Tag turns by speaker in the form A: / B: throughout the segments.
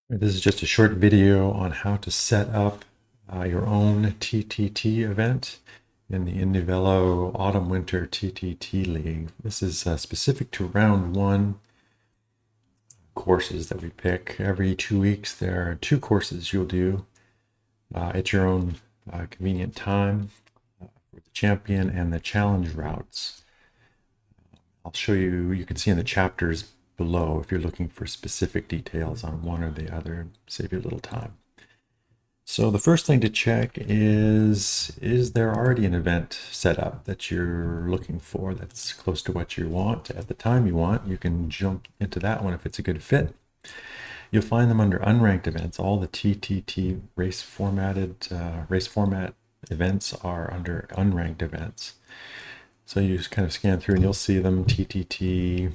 A: This is just a short video on how to set up your own TTT event in the IndieVelo Autumn Winter TTT League. This is specific to round one courses that we pick. Every 2 weeks, there are two courses you'll do at your own convenient time for the champion and the challenge routes. I'll show you, you can see in the chapters below if you're looking for specific details on one or the other, save you a little time. So the first thing to check is there already an event set up that you're looking for that's close to what you want at the time you want? You can jump into that one if it's a good fit. You'll find them under unranked events. All the TTT race format events are under unranked events. So you just kind of scan through and you'll see them. TTT,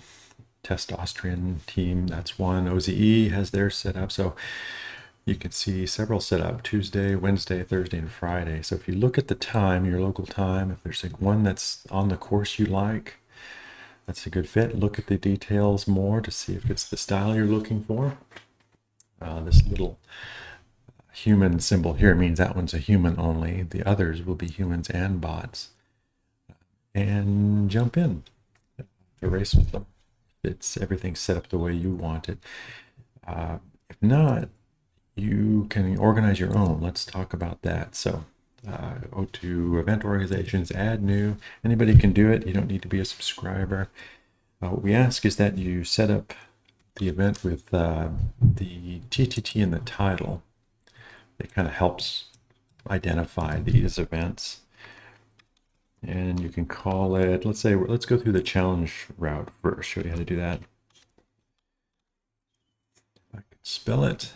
A: Test Austrian team, that's one. OZE has theirs set up. So you can see several set up: Tuesday, Wednesday, Thursday, and Friday. So if you look at the time, your local time, if there's like one that's on the course you like, that's a good fit. Look at the details more to see if it's the style you're looking for. This little human symbol here means that one's a human only. The others will be humans and bots. And jump in to race with them. It's everything's set up the way you want it. If not, you can organize your own. Let's talk about that. So go to event organizations, add new. Anybody can do it. You don't need to be a subscriber. What we ask is that you set up the event with the TTT in the title. It kind of helps identify these events. And you can call it, let's go through the challenge route first, show you how to do that. I can spell it.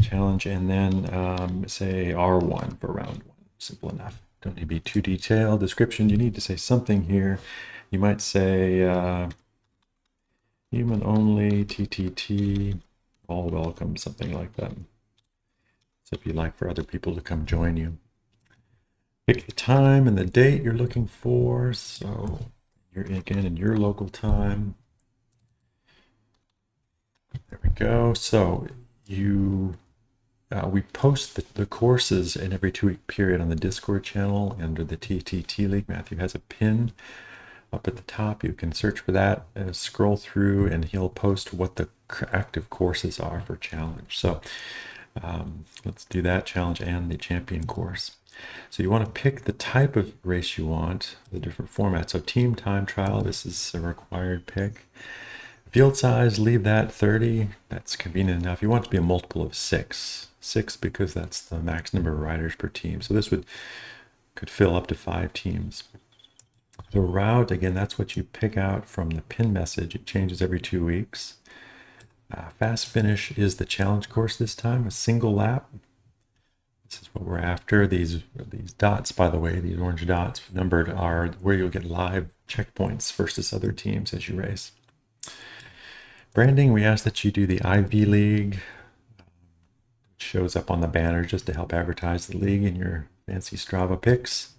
A: Challenge, and then say R1 for round one. Simple enough. Don't need to be too detailed. Description, you need to say something here. You might say human only, TTT, all welcome, something like that. So if you'd like for other people to come join you. Pick the time and the date you're looking for. So you're again in your local time. There we go. So we post the courses in every 2-week period on the Discord channel under the TTT League. Matthew has a pin up at the top. You can search for that, scroll through, and he'll post what the active courses are for challenge. So let's do that, challenge and the champion course. So you want to pick the type of race you want, the different formats. So team, time, trial, this is a required pick. Field size, leave that 30. That's convenient enough. You want it to be a multiple of 6. 6 because that's the max number of riders per team. So this could fill up to 5 teams. The route, again, that's what you pick out from the pin message. It changes every 2 weeks. Fast finish is the challenge course this time, a single lap. This is what we're after. These dots, by the way, these orange dots numbered, are where you'll get live checkpoints versus other teams as you race. Branding, we ask that you do the IV League. It shows up on the banner just to help advertise the league in your fancy Strava pics.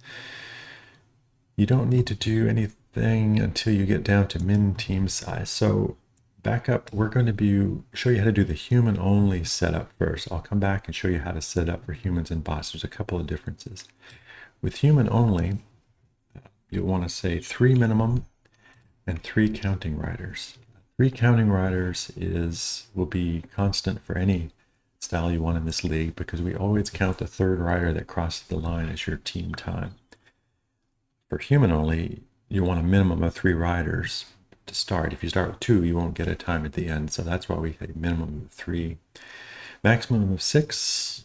A: You don't need to do anything until you get down to min team size. So back up, we're going to show you how to do the human only setup first. I'll come back and show you how to set up for humans and bots. There's a couple of differences. With human only, you'll want to say 3 minimum and 3 counting riders. 3 counting riders will be constant for any style you want in this league, because we always count the 3rd rider that crosses the line as your team time. For human only, you want a minimum of 3 riders to start. If you start with 2, you won't get a time at the end. So that's why we say minimum of 3. Maximum of 6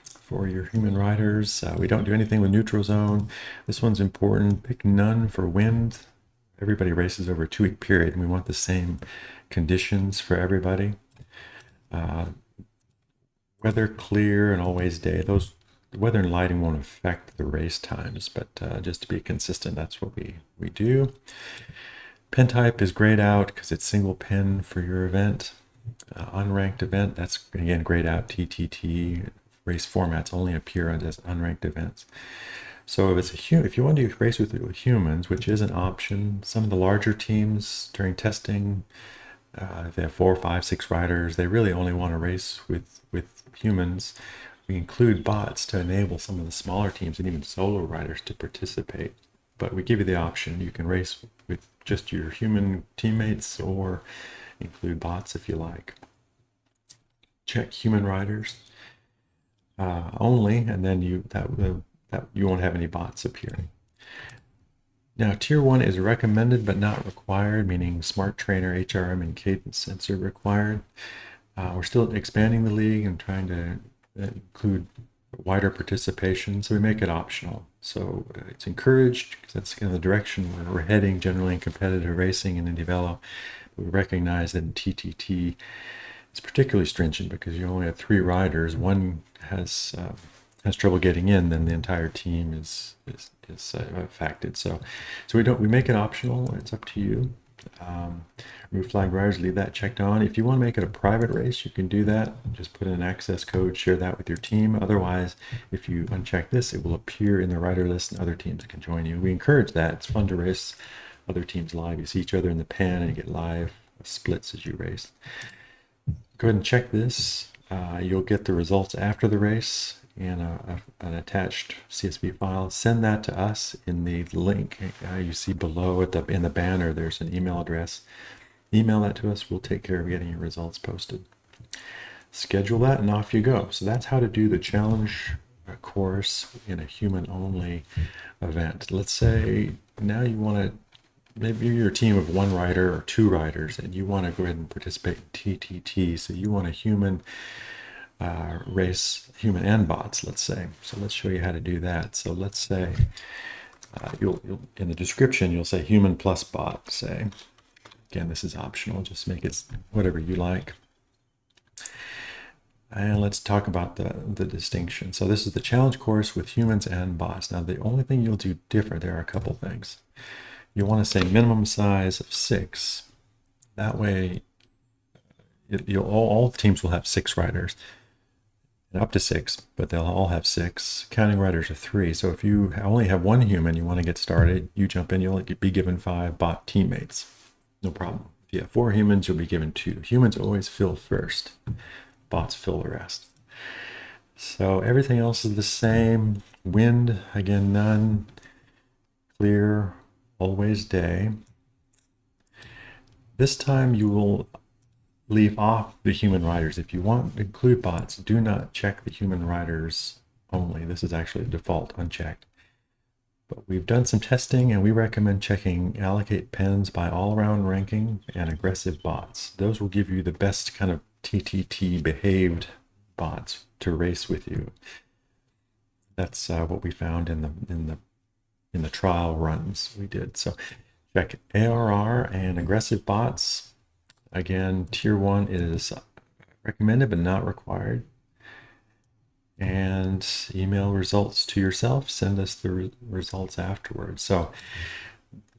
A: for your human riders. We don't do anything with neutral zone. This one's important. Pick none for wind. Everybody races over a 2-week period, and we want the same conditions for everybody. Weather clear and always day. Those weather and lighting won't affect the race times, but just to be consistent, that's what we do. Pen type is grayed out because it's single pen for your event. Unranked event, that's again grayed out. TTT race formats only appear as unranked events. So if you want to race with humans, which is an option, some of the larger teams during testing If they have 4, 5, 6 riders, they really only want to race with humans. We include bots to enable some of the smaller teams and even solo riders to participate. But we give you the option. You can race with just your human teammates or include bots if you like. Check human riders only, and then you won't have any bots appearing. Now, Tier 1 is recommended but not required, meaning Smart Trainer, HRM, and Cadence Sensor required. We're still expanding the league and trying to include wider participation, so we make it optional. So it's encouraged because that's kind of the direction we're heading generally in competitive racing and IndieVelo. We recognize that in TTT it's particularly stringent because you only have 3 riders. One has trouble getting in, then the entire team is affected. So we make it optional. It's up to you. Remove flag riders, leave that checked on. If you want to make it a private race, you can do that. Just put in an access code, share that with your team. Otherwise, if you uncheck this, it will appear in the rider list and other teams can join you. We encourage that. It's fun to race other teams live. You see each other in the pen and you get live splits as you race. Go ahead and check this. You'll get the results after the race and an attached CSV file. Send that to us in the link you see below in the banner. There's an email address. Email that to us. We'll take care of getting your results posted. Schedule that and off you go. So that's how to do the challenge course in a human-only event. Let's say now you want to, maybe you're a team of 1 rider or 2 riders and you want to go ahead and participate in TTT. So you want a human race, human and bots, let's say. So let's show you how to do that. So let's say you'll in the description you'll say human plus bot. Say again, this is optional. Just make it whatever you like. And let's talk about the distinction. So this is the challenge course with humans and bots. Now the only thing you'll do different, there are a couple things. You want to say minimum size of 6. That way, all teams will have 6 riders, up to 6, but they'll all have 6. Counting riders are 3. So if you only have 1 human, you want to get started, you jump in, you'll be given 5 bot teammates. No problem. If you have 4 humans, you'll be given 2. Humans always fill first. Bots fill the rest. So everything else is the same. Wind, again, none. Clear, always day. This time you will leave off the human riders. If you want to include bots, do not check the human riders only. This is actually a default unchecked. But we've done some testing and we recommend checking allocate pens by all-around ranking and aggressive bots. Those will give you the best kind of TTT behaved bots to race with you. That's what we found in the trial runs we did. So check ARR and aggressive bots. Again, Tier 1 is recommended but not required. And email results to yourself. Send us the results afterwards. So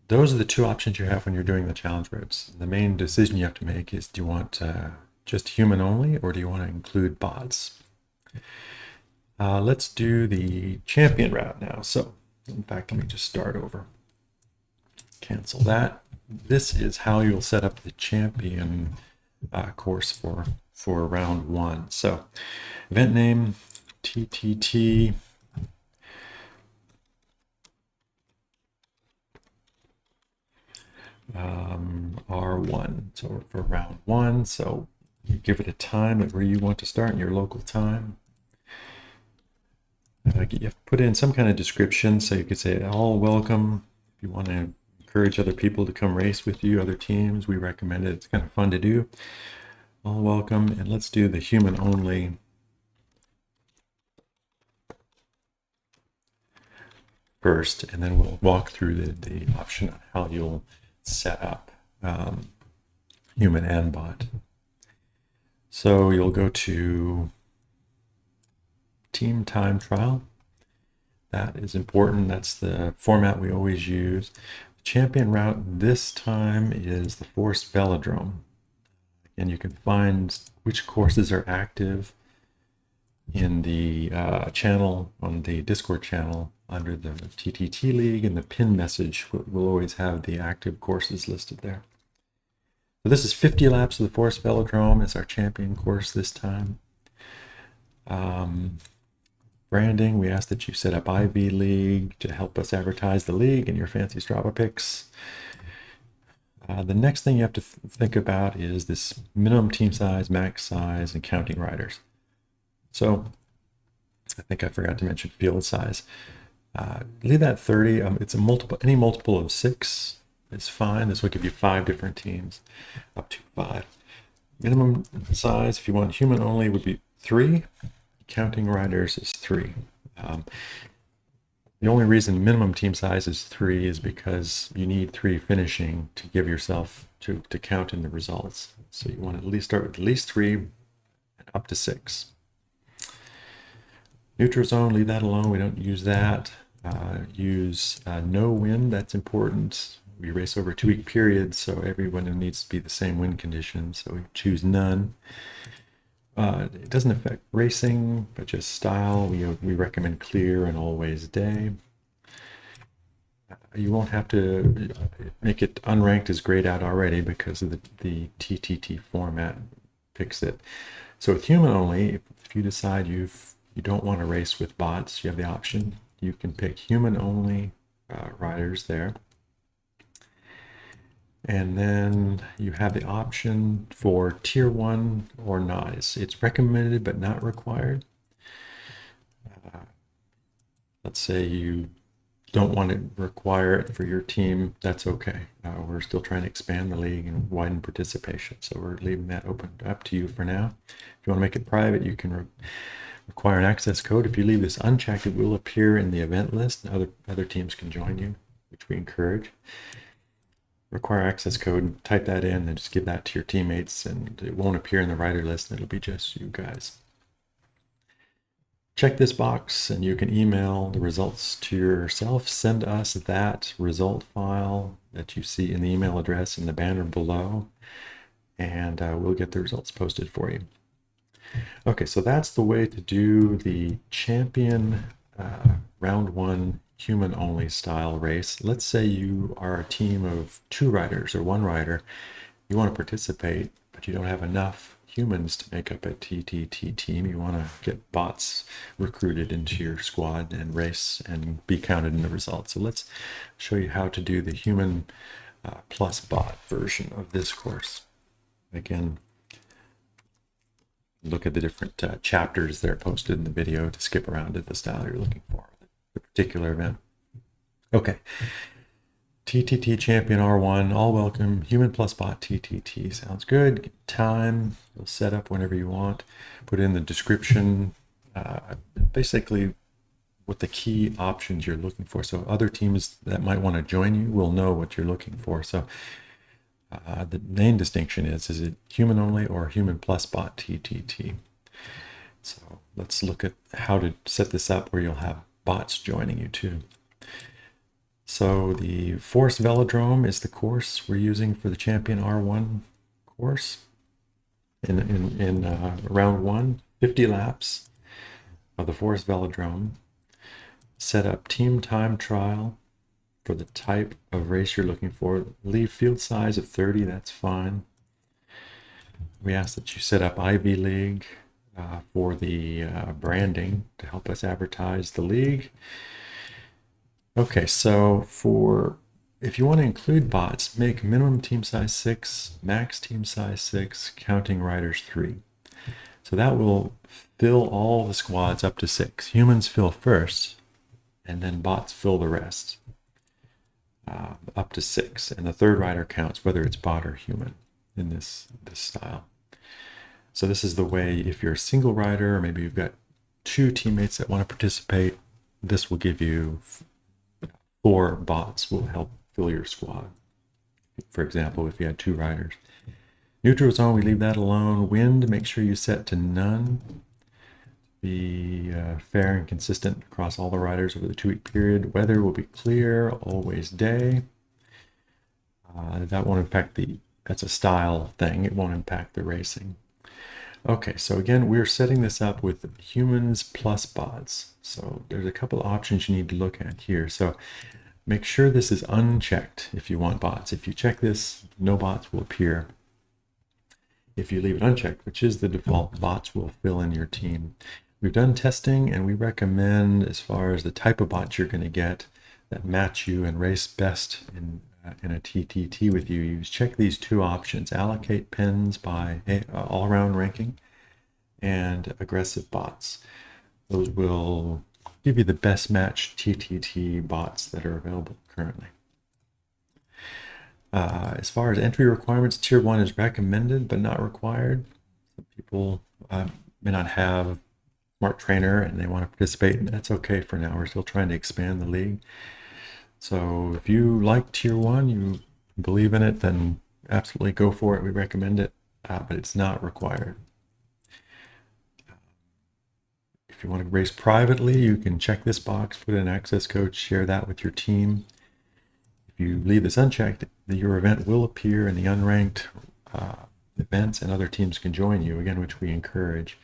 A: those are the 2 options you have when you're doing the challenge routes. The main decision you have to make is, do you want just human only or do you want to include bots? Let's do the champion route now. So in fact, let me just start over. Cancel that. This is how you'll set up the champion course for round 1. So event name, TTT. R1. So for round 1, so you give it a time where you want to start in your local time. You have to put in some kind of description, so you could say all welcome. If you want to encourage other people to come race with you, other teams, we recommend it. It's kind of fun to do. All welcome, and let's do the human only first, and then we'll walk through the option on how you'll set up human and bot. So you'll go to team time trial. That is important. That's the format we always use. The champion route this time is the forced velodrome. And you can find which courses are active in the channel, on the Discord channel under the TTT League, and the pin message will always have the active courses listed there. So this is 50 laps of the Forest Velodrome. It's our champion course this time. Branding, we ask that you set up IV League to help us advertise the league and your fancy Strava picks. The next thing you have to think about is this minimum team size, max size, and counting riders. So I think I forgot to mention field size. Leave that 30. It's a multiple. Any multiple of 6 is fine. This will give you 5 different teams, up to 5. Minimum size, if you want human only, would be 3. Counting riders is 3. The only reason minimum team size is 3 is because you need 3 finishing to give yourself to count in the results. So you want to at least start with at least 3 and up to 6. Neutral zone, leave that alone. We don't use that. Use no wind. That's important. We race over a 2-week period, so everyone needs to be the same wind conditions. So we choose none. It doesn't affect racing, but just style. We recommend clear and always day. You won't have to make it unranked as grayed out already because of the TTT format picks it. So with human only, if you decide you don't want to race with bots, you have the option. You can pick human only riders there. And then you have the option for tier 1 or not. It's recommended but not required. Let's say you don't want to require it for your team, that's okay. We're still trying to expand the league and widen participation, so we're leaving that open up to you for now. If you want to make it private, you can require an access code. If you leave this unchecked, it will appear in the event list, and other teams can join you, which we encourage. Require access code, type that in and just give that to your teammates, and it won't appear in the rider list, and it'll be just you guys. Check this box and you can email the results to yourself. Send us that result file that you see in the email address in the banner below, and we'll get the results posted for you. Okay, so that's the way to do the champion round 1 human only style race. Let's say you are a team of 2 riders or 1 rider. You want to participate, but you don't have enough humans to make up a TTT team. You want to get bots recruited into your squad and race and be counted in the results. So let's show you how to do the human plus bot version of this course. Again, look at the different chapters that are posted in the video to skip around to the style you're looking for, the particular event. Okay. TTT Champion R1, all welcome, human plus bot TTT, sounds good. Time, you'll set up whenever you want. Put in the description, basically what the key options you're looking for. So other teams that might want to join you will know what you're looking for. So the main distinction is it human only or human plus bot TTT? So let's look at how to set this up where you'll have bots joining you too. So the Forest Velodrome is the course we're using for the Champion R1 course. In round 1, 50 laps of the Forest Velodrome. Set up team time trial for the type of race you're looking for. Leave field size of 30, that's fine. We ask that you set up IV League for the branding to help us advertise the league. Okay, so if you want to include bots, make minimum team size 6, max team size 6, counting riders 3. So that will fill all the squads up to 6. Humans fill first, and then bots fill the rest up to 6. And the 3rd rider counts whether it's bot or human in this style. So this is the way if you're a single rider, or maybe you've got 2 teammates that want to participate, this will give you 4 bots will help fill your squad. For example, if you had 2 riders. Neutral zone, we leave that alone. Wind, make sure you set to none. Be fair and consistent across all the riders over the 2-week period. Weather will be clear, always day. That won't impact that's a style thing. It won't impact the racing. Okay, so again, we're setting this up with humans plus bots. So there's a couple of options you need to look at here. So make sure this is unchecked if you want bots. If you check this, no bots will appear. If you leave it unchecked, which is the default, bots will fill in your team. We've done testing, and we recommend, as far as the type of bots you're going to get that match you and race best in a TTT with you, you check these two options: allocate pins by all-around ranking and aggressive bots. Those will give you the best match TTT bots that are available currently. As far as entry requirements, Tier 1 is recommended but not required. Some people may not have Smart Trainer and they want to participate, and that's okay for now. We're still trying to expand the league. So if you like Tier 1, you believe in it, then absolutely go for it. We recommend it, but it's not required. If you want to race privately, you can check this box, put in an access code, share that with your team. If you leave this unchecked, your event will appear in the unranked events, and other teams can join you, again, which we encourage.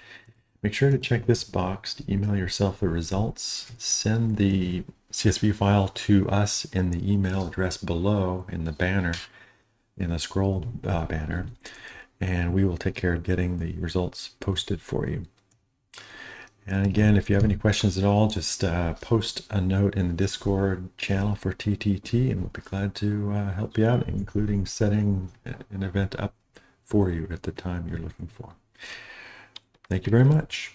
A: Make sure to check this box to email yourself the results. Send the CSV file to us in the email address below in the banner, in the scroll banner, and we will take care of getting the results posted for you. And again, if you have any questions at all, just post a note in the Discord channel for TTT, and we'll be glad to help you out, including setting an event up for you at the time you're looking for. Thank you very much.